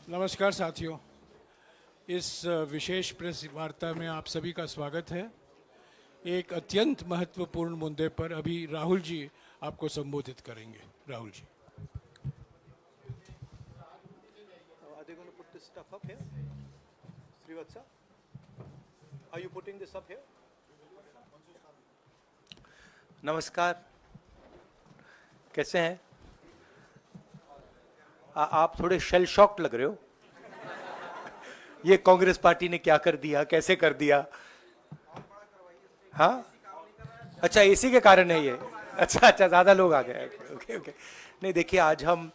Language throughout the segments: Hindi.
नमस्कार साथियों, इस विशेष प्रेस वार्ता में आप सभी का स्वागत है। एक अत्यंत महत्वपूर्ण मुद्दे पर अभी राहुल जी आपको संबोधित करेंगे। Rahul ji. Are they going to put this stuff up here? Srivatsa? Are you putting this up here? नमस्कार, कैसे हैं? आप थोड़े शेल शॉक्ड लग रहे हो। ये कांग्रेस पार्टी ने क्या कर दिया, कैसे कर दिया? हाँ, अच्छा एसी के कारण है ये। अच्छा ज्यादा लोग आ गए। ओके। नहीं देखिए, आज हम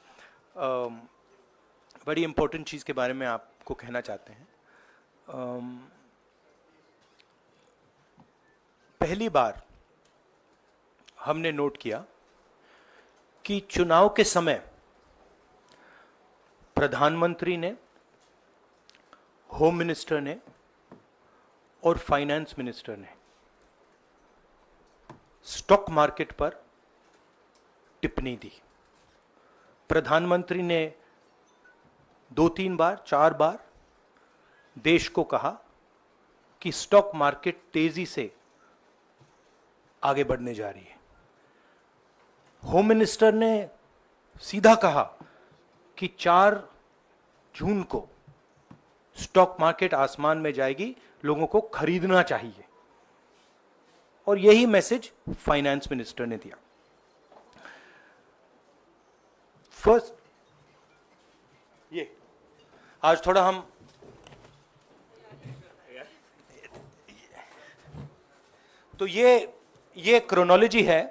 बड़ी इंपॉर्टेंट चीज के बारे में आपको कहना चाहते हैं। पहली बार हमने नोट किया कि चुनाव के समय प्रधानमंत्री ने, होम मिनिस्टर ने और फाइनेंस मिनिस्टर ने स्टॉक मार्केट पर टिप्पणी दी। प्रधानमंत्री ने 2-3 बार, 4 बार देश को कहा कि स्टॉक मार्केट तेजी से आगे बढ़ने जा रही है। होम मिनिस्टर ने सीधा कहा कि 4 जून को स्टॉक मार्केट आसमान में जाएगी, लोगों को खरीदना चाहिए। और यही मैसेज फाइनेंस मिनिस्टर ने दिया। फर्स्ट, ये आज थोड़ा हम तो ये क्रोनोलॉजी है।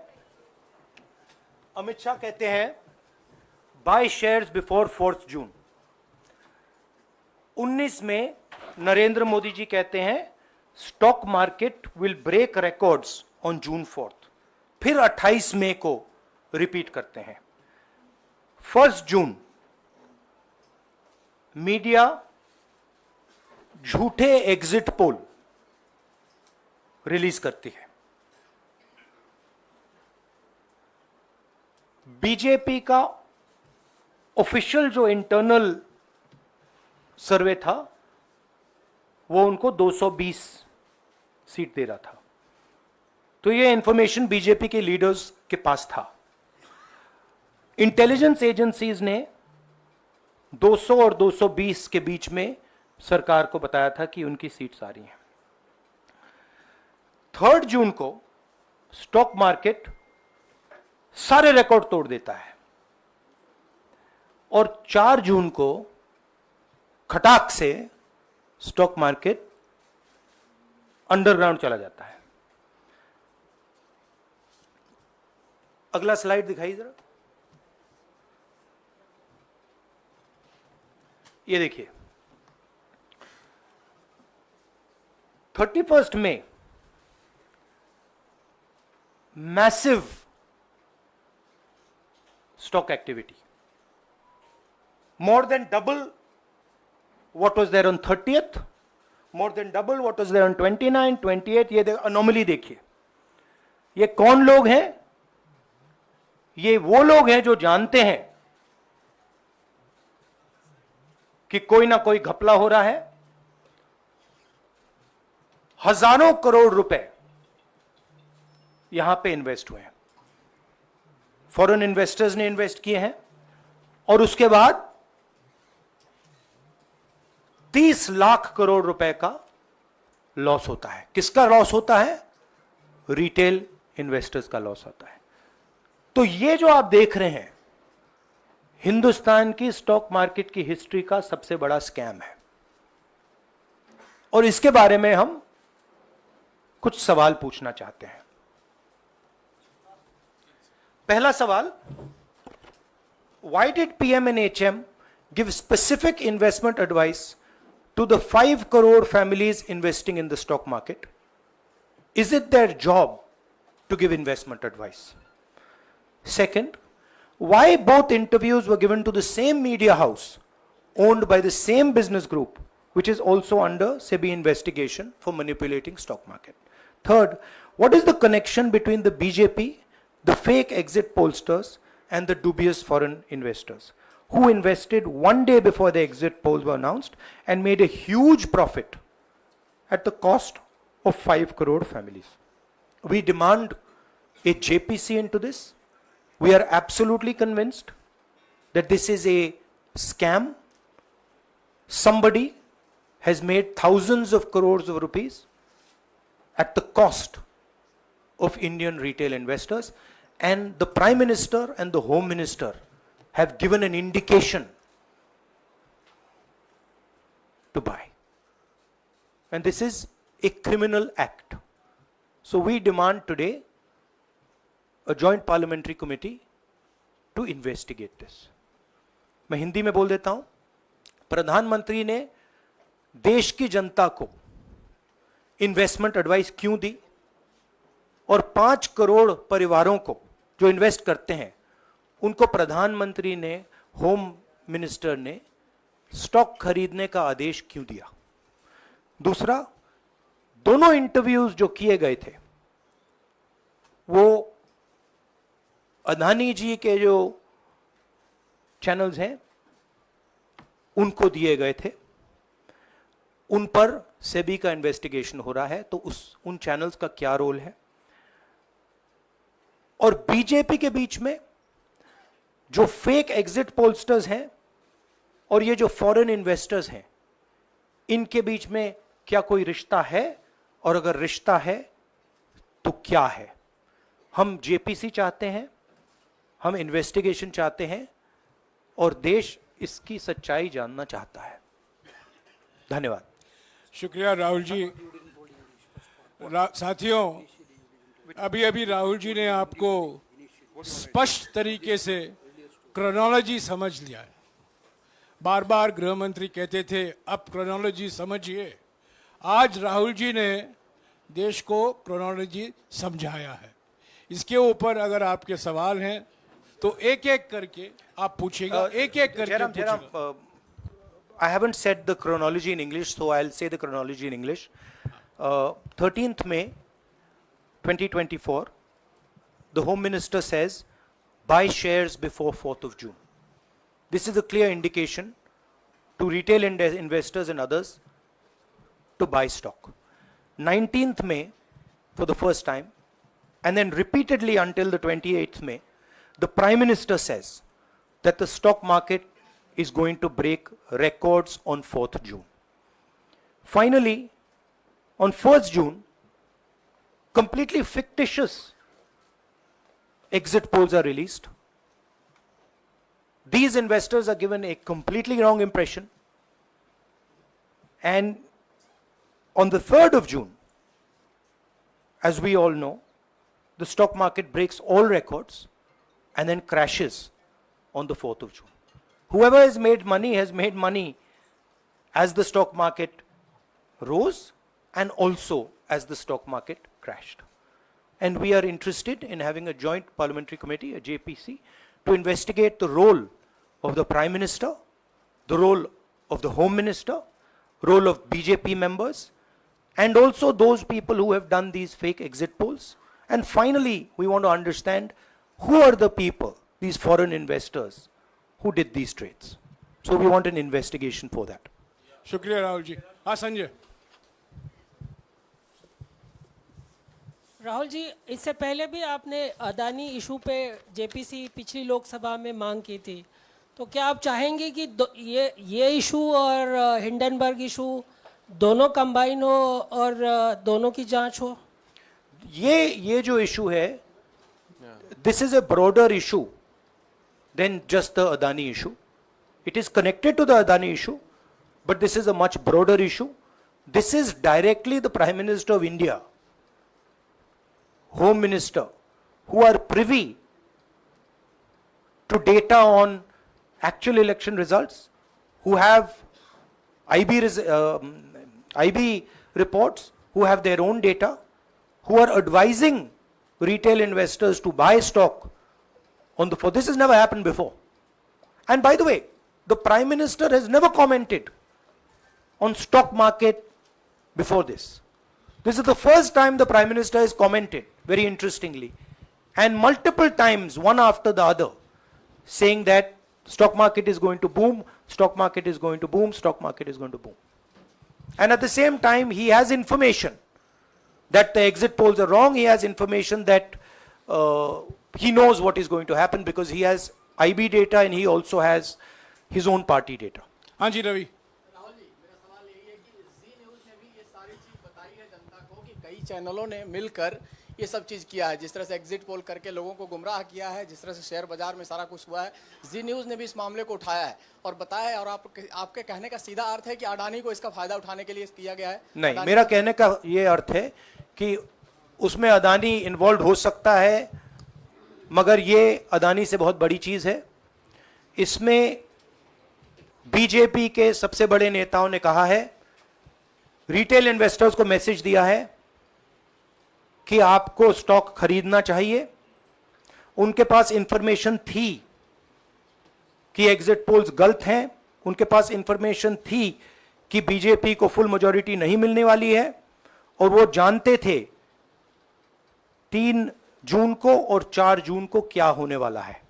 अमित शाह कहते हैं बाय शेयर्स बिफोर 4 जून। 19 में नरेंद्र मोदी जी कहते हैं stock market will break records on June 4। फिर 28 मई को रिपीट करते हैं। 1 जून मीडिया झूठे एग्जिट पोल रिलीज करती है। बीजेपी का ऑफिशियल जो इंटरनल सर्वे था वो उनको 220 सीट दे रहा था। तो ये इंफॉर्मेशन बीजेपी के लीडर्स के पास था। इंटेलिजेंस एजेंसीज ने 200 और 220 के बीच में सरकार को बताया था कि उनकी सीट्स आ रही हैं। 3 जून को स्टॉक मार्केट सारे रिकॉर्ड तोड़ देता है और 4 जून को खटाक से स्टॉक मार्केट अंडरग्राउंड चला जाता है। अगला स्लाइड दिखाइए जरा। ये देखिए, 31 मई massive stock activity, more than double what was there on 30th, more than double what was there on 29, 28। ये अनोमली देखिए। ये कौन लोग हैं? ये वो लोग हैं जो जानते हैं कि कोई ना कोई घपला हो रहा है। हजारों करोड़ रुपए यहां पे इन्वेस्ट हुए हैं, फॉरेन इन्वेस्टर्स ने इन्वेस्ट किए हैं। और उसके बाद 30 लाख करोड़ रुपए का लॉस होता है। किसका लॉस होता है? रिटेल इन्वेस्टर्स का लॉस होता है। तो ये जो आप देख रहे हैं, हिंदुस्तान की स्टॉक मार्केट की हिस्ट्री का सबसे बड़ा स्कैम है। और इसके बारे में हम कुछ सवाल पूछना चाहते हैं। पहला सवाल, why did PM and HM give specific investment advice to the 5 crore families investing in the stock market? Is it their job to give investment advice? Second, why both interviews were given to the same media house owned by the same business group, which is also under SEBI investigation for manipulating stock market? Third, what is the connection between the BJP, the fake exit pollsters and the dubious foreign investors? who invested one day before the exit polls were announced and made a huge profit at the cost of 5 crore families. We demand a JPC into this. We are absolutely convinced that this is a scam. Somebody has made thousands of crores of rupees at the cost of Indian retail investors, and the Prime Minister and the Home Minister have given an indication to buy. And this is a criminal act. So we demand today a joint parliamentary committee to investigate this. मैं हिंदी में बोल देता हूं. प्रधानमंत्री ने देश की जनता को इन्वेस्टमेंट एडवाइस क्यों दी, और 5 करोड़ परिवारों को जो इन्वेस्ट करते हैं उनको प्रधानमंत्री ने, होम मिनिस्टर ने स्टॉक खरीदने का आदेश क्यों दिया. दूसरा, दोनों इंटरव्यूज जो किए गए थे वो अदानी जी के जो चैनल्स हैं उनको दिए गए थे. उन पर सेबी का इन्वेस्टिगेशन हो रहा है, तो उन चैनल्स का क्या रोल है. और बीजेपी के बीच में जो फेक एग्जिट पोलस्टर्स हैं और ये जो फॉरेन इन्वेस्टर्स हैं, इनके बीच में क्या कोई रिश्ता है, और अगर रिश्ता है तो क्या है. हम जेपीसी चाहते हैं, हम इन्वेस्टिगेशन चाहते हैं, और देश इसकी सच्चाई जानना चाहता है. धन्यवाद. शुक्रिया राहुल जी. साथियों, अभी अभी राहुल जी ने आपको स्पष्ट तरीके से क्रोनोलॉजी समझ लिया है. बार बार गृह मंत्री कहते थे अब क्रोनोलॉजी समझिए. आज राहुल जी ने देश को क्रोनोलॉजी समझाया है. इसके ऊपर अगर आपके सवाल हैं तो एक एक करके आप पूछेगा, एक एक करके पूछेगा. I haven't said the chronology in English, so I'll say the chronology in English. 13th May 2024, the Home Minister says, buy shares before 4th of June. This is a clear indication to retail investors and others to buy stock. 19th May, for the first time, and then repeatedly until the 28th May, the Prime Minister says that the stock market is going to break records on 4th June. Finally, on 1st June, completely fictitious exit polls are released. These investors are given a completely wrong impression. And on the 3rd of June, as we all know, the stock market breaks all records and then crashes on the 4th of June. Whoever has made money as the stock market rose and also as the stock market crashed. And we are interested in having a joint parliamentary committee, a JPC, to investigate the role of the Prime Minister, the role of the Home Minister, role of BJP members, and also those people who have done these fake exit polls. And finally, we want to understand who are the people, these foreign investors, who did these trades. So we want an investigation for that. शुक्रिया राहुल जी. हाँ संजय. राहुल जी, इससे पहले भी आपने अदानी इशू पे जेपीसी पिछली लोकसभा में मांग की थी, तो क्या आप चाहेंगे कि ये इशू और हिंडनबर्ग इशू दोनों कंबाइन हो और दोनों की जांच हो? ये जो इशू है, this is a broader issue than just the Adani issue. It is connected to the Adani issue, but this is a much broader issue. This is directly the Prime Minister of India, Home Minister, who are privy to data on actual election results, who have IB reports, who have their own data, who are advising retail investors to buy stock on the 4th. This has never happened before. And by the way, the Prime Minister has never commented on stock market before this. This is the first time the Prime Minister has commented, very interestingly, and multiple times, one after the other, saying that Stock market is going to boom, stock market is going to boom, stock market is going to boom. And at the same time, he has information that the exit polls are wrong. He has information that he knows what is going to happen because he has IB data and he also has his own party data. हाँ जी रवि। राहुल जी, मेरा सवाल यही है कि जी न्यूज़ ने भी ये सारी चीज बताई है जनता को कि कई चैनलों ने मिलकर ये सब चीज किया है, जिस तरह से एग्जिट पोल करके लोगों को गुमराह किया है, जिस तरह से शेयर बाजार में सारा कुछ हुआ है, जी न्यूज़ ने भी इस मामले को उठाया है और बताया है। और आपके कहने का सीधा अर्थ है कि अडानी को इसका फायदा उठाने के लिए किया गया है? नहीं, मेरा कहने का ये अर्थ है कि उसमें अदानी इन्वॉल्व हो सकता है, मगर ये अदानी से बहुत बड़ी चीज है। इसमें बीजेपी के सबसे बड़े नेताओं ने कहा है, रिटेल इन्वेस्टर्स को मैसेज दिया है कि आपको स्टॉक खरीदना चाहिए। उनके पास इंफॉर्मेशन थी कि एग्जिट पोल्स गलत हैं, उनके पास इंफॉर्मेशन थी कि बीजेपी को फुल मेजॉरिटी नहीं मिलने वाली है, और वो जानते थे 3 जून को और 4 जून को क्या होने वाला है।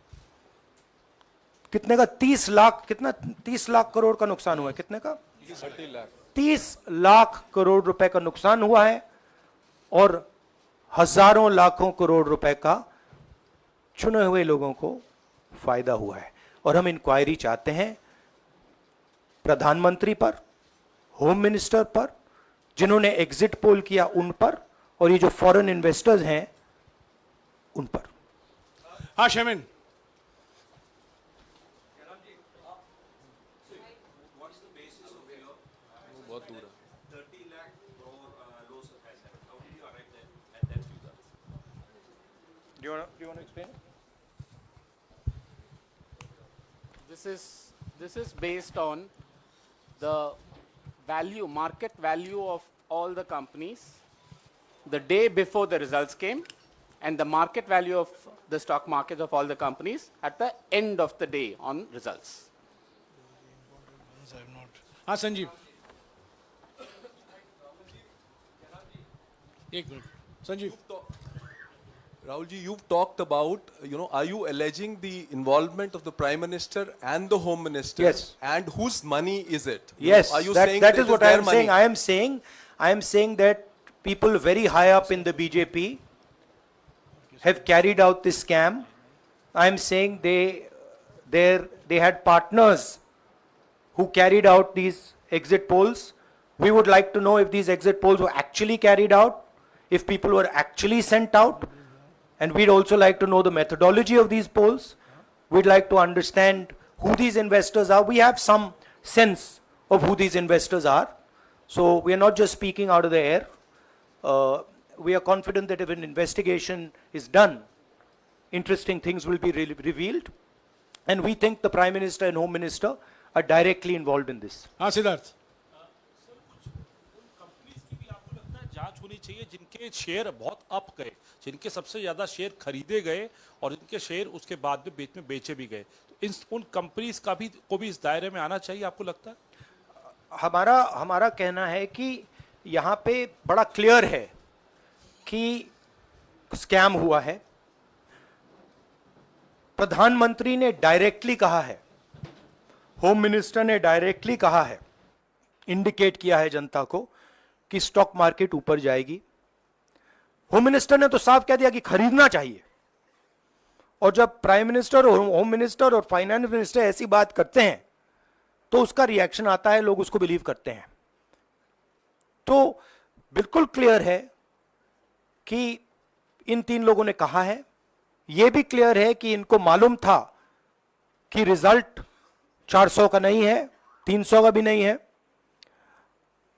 कितने का 30 लाख, कितना 30 लाख करोड़ का नुकसान हुआ है, कितने का 30 लाख करोड़ रुपए का नुकसान हुआ है और हजारों लाखों करोड़ रुपए का चुने हुए लोगों को फायदा हुआ है। और हम इंक्वायरी चाहते हैं प्रधानमंत्री पर, होम मिनिस्टर पर, जिन्होंने एग्जिट पोल किया उन पर, और ये जो फॉरेन इन्वेस्टर्स हैं उन पर। हाँ शमिन। Do you want to explain? This is based on the value, market value of all the companies the day before the results came, and the market value of the stock market of all the companies at the end of the day on results. हाँ संजीव, एक minute Sanjeev. Rahul ji, you've talked about, are you alleging the involvement of the Prime Minister and the Home Minister? Yes. And whose money is it? Yes, Are you that saying is it what I their am money? saying. I am saying that people very high up in the BJP have carried out this scam. I am saying they had partners who carried out these exit polls. We would like to know if these exit polls were actually carried out, if people were actually sent out, and we'd also like to know the methodology of these polls. We'd like to understand who these investors are. We have some sense of who these investors are. So we are not just speaking out of the air. We are confident that if an investigation is done, interesting things will be revealed. And we think the Prime Minister and Home Minister are directly involved in this. हाँ सिद्धार्थ। कंपनीज की भी आपको लगता है जांच होनी चाहिए जिनके शेयर बहुत अप गए, जिनके सबसे ज्यादा शेयर खरीदे गए और जिनके शेयर उसके बाद में बीच में बेचे भी गए, तो उन कंपनीज का भी को भी इस दायरे में आना चाहिए, आपको लगता है? हमारा कहना है कि यहाँ पे बड़ा क्लियर है कि स्कैम हुआ है। प्रधानमंत्री ने डायरेक्टली कहा है, होम मिनिस्टर ने डायरेक्टली कहा है, इंडिकेट किया है जनता को कि स्टॉक मार्केट ऊपर जाएगी। होम मिनिस्टर ने तो साफ कह दिया कि खरीदना चाहिए। और जब प्राइम मिनिस्टर और होम मिनिस्टर और फाइनेंस मिनिस्टर ऐसी बात करते हैं तो उसका रिएक्शन आता है, लोग उसको बिलीव करते हैं। तो बिल्कुल क्लियर है कि इन 3 लोगों ने कहा है। यह भी क्लियर है कि इनको मालूम था कि रिजल्ट 400 का नहीं है, 300 का भी नहीं है।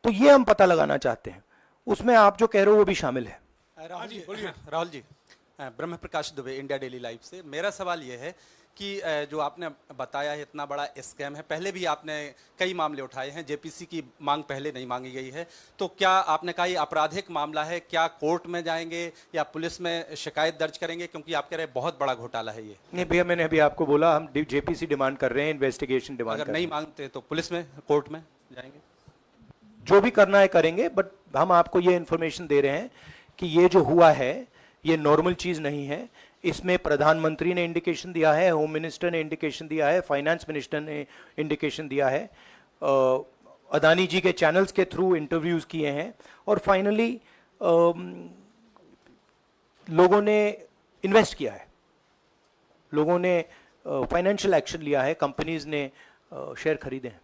तो यह हम पता लगाना चाहते हैं, उसमें आप जो कह रहे हो वो भी शामिल है। राहुल जी, ब्रह्म प्रकाश दुबे, इंडिया डेली लाइव से। मेरा सवाल यह है कि जो आपने बताया है इतना बड़ा स्कैम है, पहले भी आपने कई मामले उठाए हैं, जेपीसी की मांग पहले नहीं मांगी गई है, तो क्या आपने कहा ये आपराधिक मामला है, क्या कोर्ट में जाएंगे या पुलिस में शिकायत दर्ज करेंगे? क्योंकि आप कह रहे हैं बहुत बड़ा घोटाला है ये। नहीं भैया, मैंने अभी आपको बोला हम जेपीसी डिमांड कर रहे हैं, इन्वेस्टिगेशन डिमांड कर अगर रहे नहीं मांगते तो पुलिस में, कोर्ट में जाएंगे? जो भी करना है करेंगे, बट हम आपको ये इंफॉर्मेशन दे रहे हैं कि ये जो हुआ है ये नॉर्मल चीज नहीं है। इसमें प्रधानमंत्री ने इंडिकेशन दिया है, होम मिनिस्टर ने इंडिकेशन दिया है, फाइनेंस मिनिस्टर ने इंडिकेशन दिया है, अदानी जी के चैनल्स के थ्रू इंटरव्यूज किए हैं, और फाइनली लोगों ने इन्वेस्ट किया है, लोगों ने फाइनेंशियल एक्शन लिया है, कंपनीज ने शेयर खरीदे हैं।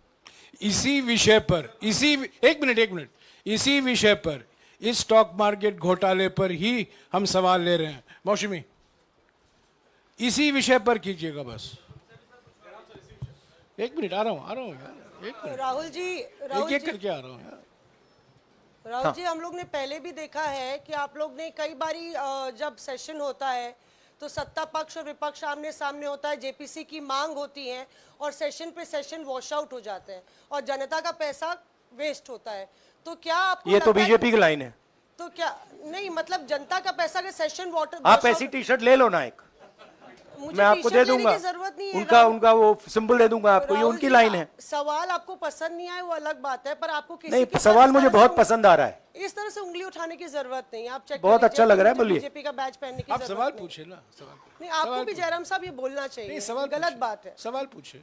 इसी विषय पर एक मिनट इसी विषय पर, इस स्टॉक मार्केट घोटाले पर ही हम सवाल ले रहे हैं। मौसमी, इसी विषय पर कीजिएगा बस। एक मिनट, आ रहा हूं यार, एक मिनट, राहुल जी एक करके आ रहा हूं यार। राहुल जी, हम लोग ने पहले भी देखा है कि आप लोग ने कई बारी जब सेशन होता है तो सत्ता पक्ष और विपक्ष आमने सामने होता है, जेपीसी की मांग होती है और सेशन पे सेशन वॉश आउट हो जाते हैं और जनता का पैसा वेस्ट होता है। तो क्या आपको ये तो लगता है बीजेपी की लाइन है। तो क्या नहीं, मतलब जनता का पैसा के सेशन वाटर आप ऐसी टी शर्ट ले लो ना एक, मुझे मैं आपको दे टी-शर्ट लेने दूंगा, की जरूरत नहीं है। उनका वो सिंबल दे दूंगा आपको, ये राहुल उनकी जी, लाइन है। सवाल आपको पसंद नहीं आए वो अलग बात है, पर आपको किसी नहीं, की सवाल इस मुझे तरह बहुत से पसंद आ रहा है। इस तरह से उंगली उठाने की जरूरत नहीं है। आप चेक बहुत अच्छा लग रहा है, बोलिए। बीजेपी का बैच पहनने की आप जरूरत सवाल नहीं। पूछे ना, सवाल नहीं, आपको भी जयराम साहब ये बोलना नहीं, चाहिए, सवाल गलत पूछे, बात है। सवाल पूछे।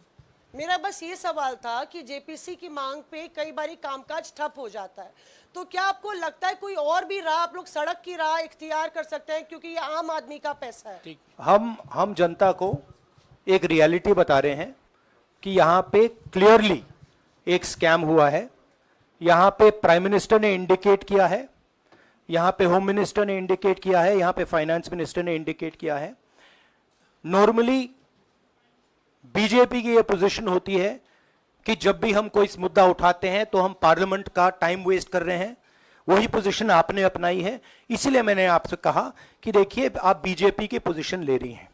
मेरा बस ये सवाल था कि जेपीसी की मांग पे कई बारी कामकाज ठप हो जाता है, तो क्या आपको लगता है कोई और भी राह आप लोग सड़क की राह इख्तियार कर सकते हैं, क्योंकि ये आम आदमी का पैसा है। हम जनता को एक रियलिटी बता रहे हैं कि यहाँ पे क्लियरली एक स्कैम हुआ है। यहाँ पे प्राइम मिनिस्टर ने इंडिकेट किया है, यहाँ पे होम मिनिस्टर ने इंडिकेट किया है, यहाँ पे फाइनेंस मिनिस्टर ने इंडिकेट किया है। नॉर्मली बीजेपी की ये पोजीशन होती है कि जब भी हम कोई मुद्दा उठाते हैं तो हम पार्लियामेंट का टाइम वेस्ट कर रहे हैं। वही पोजीशन आपने अपनाई है, इसीलिए मैंने आपसे कहा कि देखिए आप बीजेपी की पोजीशन ले रही हैं।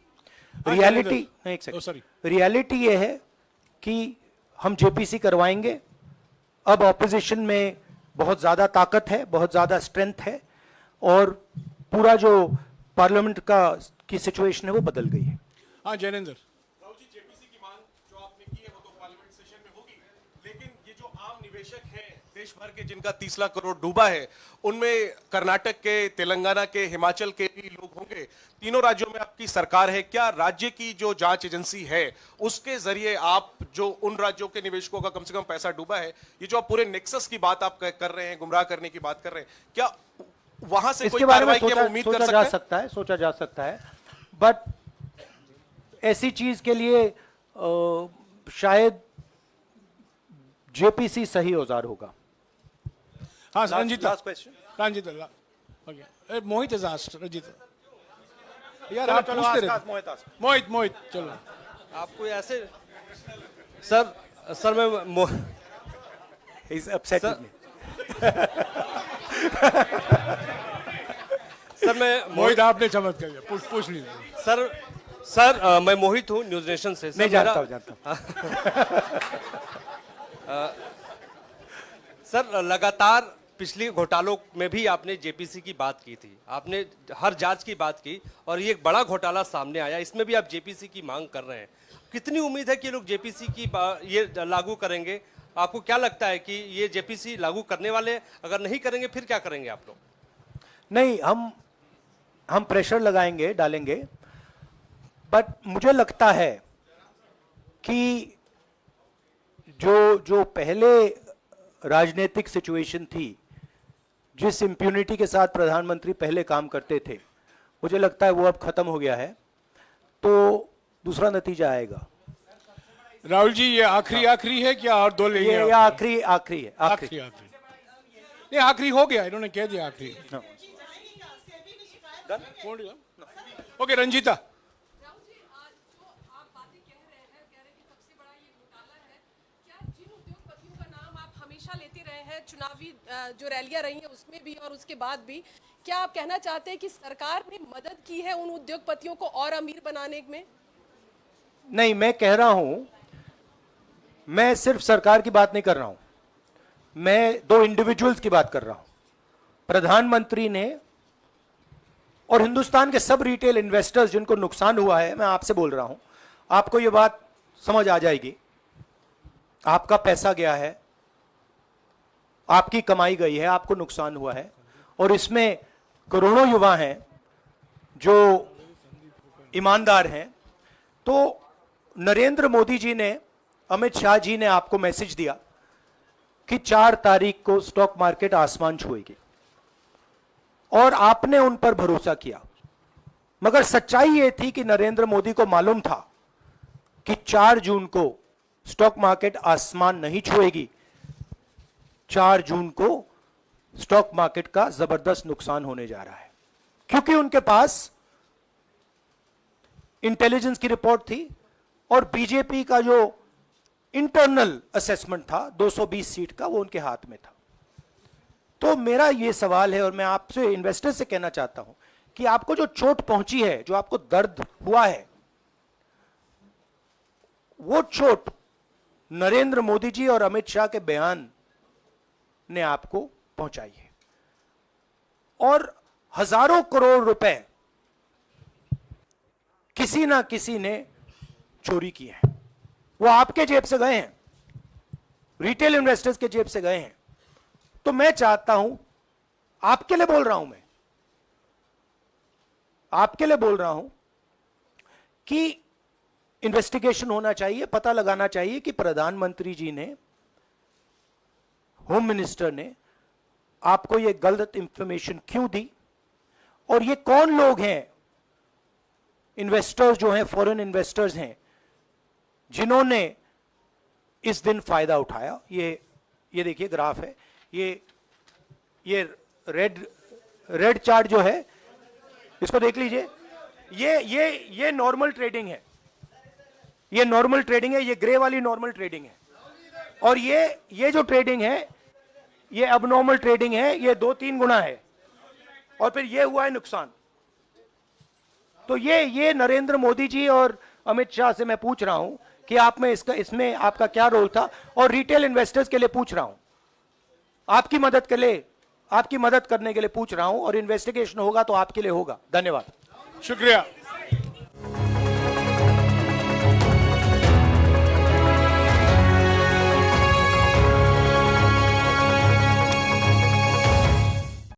रियलिटी, एक सेकंड, रियलिटी ये है कि हम जेपीसी करवाएंगे। अब ऑपोजिशन में बहुत ज्यादा ताकत है, बहुत ज्यादा स्ट्रेंथ है, और पूरा जो पार्लियामेंट की सिचुएशन है वो बदल गई है। हाँ जैनेंद्र, राहुल जी, जेपीसी की मांग जो आपने की है वो तो पार्लियामेंट सेशन में होगी, लेकिन ये जो आम निवेशक हैं देश भर के जिनका 30 लाख करोड़ डूबा है, उनमें कर्नाटक के, तेलंगाना के, हिमाचल के भी लोग होंगे। तीनों राज्यों में आपकी सरकार है, क्या राज्य की जो जांच एजेंसी है उसके जरिए आप जो उन राज्यों के निवेशकों का कम से कम पैसा डूबा है, ये जो आप पूरे नेक्सस की बात आप कर रहे हैं, गुमराह करने की बात कर रहे हैं, क्या वहां से कोई कार्रवाई की हम उम्मीद कर सकते हैं? सोचा जा सकता है, बट ऐसी चीज के लिए शायद जेपीसी सही औजार होगा। हाँ Ranjita, last question. Ranjita, okay, Mohit is asked, Ranjita यार आप पूछते रहे। मोहित चलो। आपको ऐसे सर मैं इज अपसेट सर मैं मोहित आपने चमत्कार किया, पूछ लीजिए। सर मैं मोहित हूँ, न्यूज नेशन से। नहीं, जानता हूं। सर लगातार पिछले घोटालों में भी आपने जेपीसी की बात की थी, आपने हर जांच की बात की, और ये एक बड़ा घोटाला सामने आया, इसमें भी आप जेपीसी की मांग कर रहे हैं। कितनी उम्मीद है कि ये लोग जेपीसी की ये लागू करेंगे? आपको क्या लगता है कि ये जेपीसी लागू करने वाले, अगर नहीं करेंगे फिर क्या करेंगे आप लोग? नहीं, हम प्रेशर लगाएंगे, डालेंगे, बट मुझे लगता है कि जो पहले राजनीतिक सिचुएशन थी, जिस इंप्यूनिटी के साथ प्रधानमंत्री पहले काम करते थे, मुझे लगता है वो अब खत्म हो गया है, तो दूसरा नतीजा आएगा। राहुल जी, ये आखिरी है क्या, और दो लेंगे? ये आखिरी है, आखिरी। नहीं, आखिरी हो गया, इन्होंने कह दिया आखिरी। ओके रंजीता। चुनावी जो रैलियां रही हैं उसमें भी और उसके बाद भी, क्या आप कहना चाहते हैं कि सरकार ने मदद की है उन उद्योगपतियों को और अमीर बनाने में? नहीं, मैं कह रहा हूं, मैं सिर्फ सरकार की बात नहीं कर रहा हूं, मैं दो इंडिविजुअल्स की बात कर रहा हूं। प्रधानमंत्री ने और हिंदुस्तान के सब रिटेल इन्वेस्टर्स जिनको नुकसान हुआ है, मैं आपसे बोल रहा हूं, आपको यह बात समझ आ जाएगी। आपका पैसा गया है, आपकी कमाई गई है, आपको नुकसान हुआ है, और इसमें करोड़ों युवा हैं जो ईमानदार हैं, तो नरेंद्र मोदी जी ने, अमित शाह जी ने आपको मैसेज दिया कि 4 तारीख को स्टॉक मार्केट आसमान छुएगी और आपने उन पर भरोसा किया। मगर सच्चाई यह थी कि नरेंद्र मोदी को मालूम था कि 4 जून को स्टॉक मार्केट आसमान नहीं छुएगी। 4 जून को स्टॉक मार्केट का जबरदस्त नुकसान होने जा रहा है, क्योंकि उनके पास इंटेलिजेंस की रिपोर्ट थी और बीजेपी का जो इंटरनल असेसमेंट था 220 सीट का, वो उनके हाथ में था। तो मेरा यह सवाल है और मैं आपसे, इन्वेस्टर से कहना चाहता हूं कि आपको जो चोट पहुंची है, जो आपको दर्द हुआ है, वो चोट नरेंद्र मोदी जी और अमित शाह के बयान ने आपको पहुंचाई है। और हजारों करोड़ रुपए किसी ना किसी ने चोरी किए हैं, वो आपके जेब से गए हैं, रिटेल इन्वेस्टर्स के जेब से गए हैं। तो मैं चाहता हूं, आपके लिए बोल रहा हूं, मैं आपके लिए बोल रहा हूं कि इन्वेस्टिगेशन होना चाहिए, पता लगाना चाहिए कि प्रधानमंत्री जी ने, होम मिनिस्टर ने आपको यह गलत इंफॉर्मेशन क्यों दी, और ये कौन लोग हैं, इन्वेस्टर्स जो हैं, फॉरेन इन्वेस्टर्स हैं, जिन्होंने इस दिन फायदा उठाया। ये देखिए ग्राफ है, ये रेड चार्ट जो है, इसको देख लीजिए। ये नॉर्मल ट्रेडिंग है, ये नॉर्मल ट्रेडिंग है, ये ग्रे वाली नॉर्मल ट्रेडिंग है, और ये जो ट्रेडिंग है ये अबनॉर्मल ट्रेडिंग है, ये 2-3 गुना है, और फिर ये हुआ है नुकसान। तो ये नरेंद्र मोदी जी और अमित शाह से मैं पूछ रहा हूं कि आप में इसमें आपका क्या रोल था, और रिटेल इन्वेस्टर्स के लिए पूछ रहा हूं, आपकी मदद के लिए, आपकी मदद करने के लिए पूछ रहा हूं, और इन्वेस्टिगेशन होगा तो आपके लिए होगा। धन्यवाद। शुक्रिया।